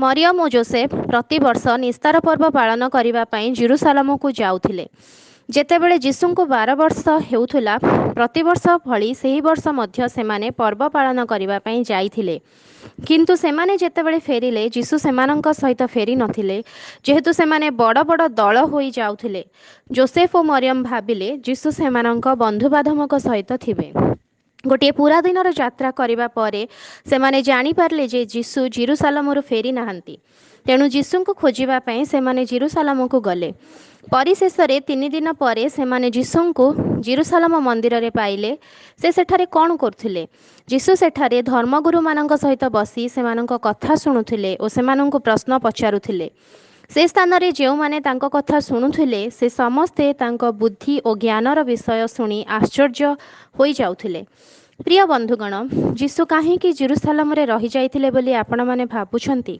मरियम और जोसेफ प्रतिवर्ष निस्तार पर्व पालन करने जेरुसालेम को जाउथिले। जेतेबेले जीसु को 12 वर्ष हेउथुला प्रतिवर्ष भली सही वर्ष मध्य सेमाने पर्व पालन करने जाइथिले। किंतु सेमाने जेतेबेले फेरिले जीसु सेमानंक सहित फेरी नथिले, जेहेतु सेमाने बड़ बड़ दल होई जाउथिले। जोसेफ और मरियम भाबिले जीसु सेमानंक बंधुबांधवक सहित थिबे। गोटे पूरा दिन यात्रा करने पर सेमाने जानी पारले जे जीसु जेरुसालेम फेरी नाहंती। तेणु जीसु को खोजापी से जेरुसालेम को गले। परिशेष 3 दिन पर सेमाने जीसु को जेरुसालेम मंदिर में पाइले। से सेठारे कौन करथिले? जीसु सेठारे धर्मगुरु मानक सहित बसी सेमानक कथा शुणुथिले और सेमानंकु प्रश्न पचारुथिले। से स्थान रे जो माने तांको कथा शुणुथिले से समस्ते तांको बुद्धि और ज्ञानर विषय शुणी आश्चर्य होई जाउथिले। प्रिय बंधुगण, जीसु काहींकि जेरुसालेम रे रही जाइथिले बोली आपण माने भाबुछंती?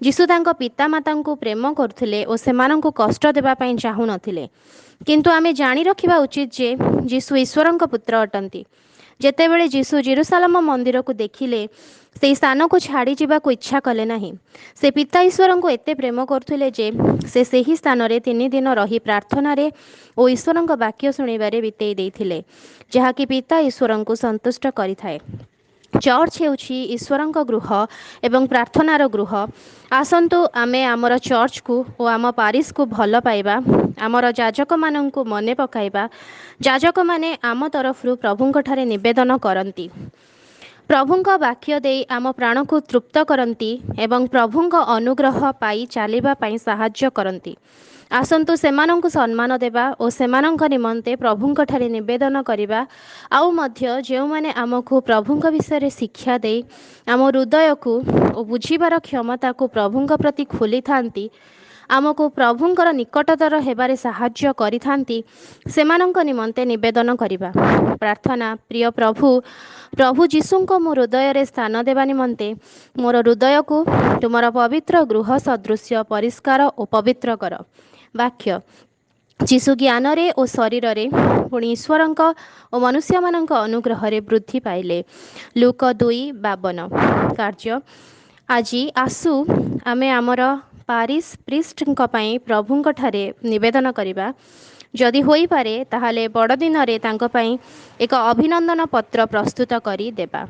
जीसु तांको पितामाता को प्रेम करथिले और सेमानंकु कष्ट देबा पई चाहू नथिले। किंतु आमे जानी रखिबा उचित जे जीसु ईश्वरंक पुत्र अटंती। जेतेबेले जीसु जेरुसालेम मंदिर को देखिले से स्थान को छाड़ी जावा को इच्छा कले नहीं। से पिता ईश्वर को एते प्रेम करथिले जे से सही स्थान रे 3 दिन रही प्रार्थना रे और ईश्वरंक वाक्य शुणिबारे बितेई देइथिले, जहा कि पिता ईश्वर को संतुष्ट करिथाए। चर्च हेउछि ईश्वरंक गृह एवं प्रार्थनार गृह। आसंतु आमे आमर चर्च को और आम पारिश को भल पाइबा, आमर जाजक मानंकु मने पकाइबा। जाजक माने आम तरफरु प्रभुंक ठारे निवेदन करंती, प्रभुंक वाक्य दे आम प्राण को तृप्त करंती एवं प्रभुंक अनुग्रह पाई चलिबा पाई साहाय्य करंती। आसंतु सेमानंकु सम्मान देबा और सेमानंक निमंते प्रभुंक ठारे निवेदन करिबा। आउ मध्य जेउ माने आमको प्रभुंक विषय शिक्षा दे आम हृदय को और बुझीबार क्षमता को प्रभुंक प्रति खोली थांती, आमको प्रभुंकर निकटतर हेबारे साहाय्य करिथांती, सेमानंक निमंते निवेदन करिबा। प्रार्थना। प्रिय प्रभु जीसुंको मो हृदय रे स्थान देवा निमंते मोर हृदय को तुमर पवित्र गृह सदृश्य परिष्कार और पवित्र कर। वाक्य। जीसु ज्ञान रे और शरीर रे पुणी ईश्वरंक और मनुष्य मानंक अनुग्रह रे वृद्धि पाइले। लूक 2:52। कार्य। आज आसु आमे आमर पारिश प्रिस्टଙ୍କ ପାଇଁ प्रभुଙ୍କ ठारे निवेदन करिबा। जदि होई पारे ताहाले बड़ दिन रे तांको ପାଇଁ एक अभिनंदन पत्र प्रस्तुत करी देबा।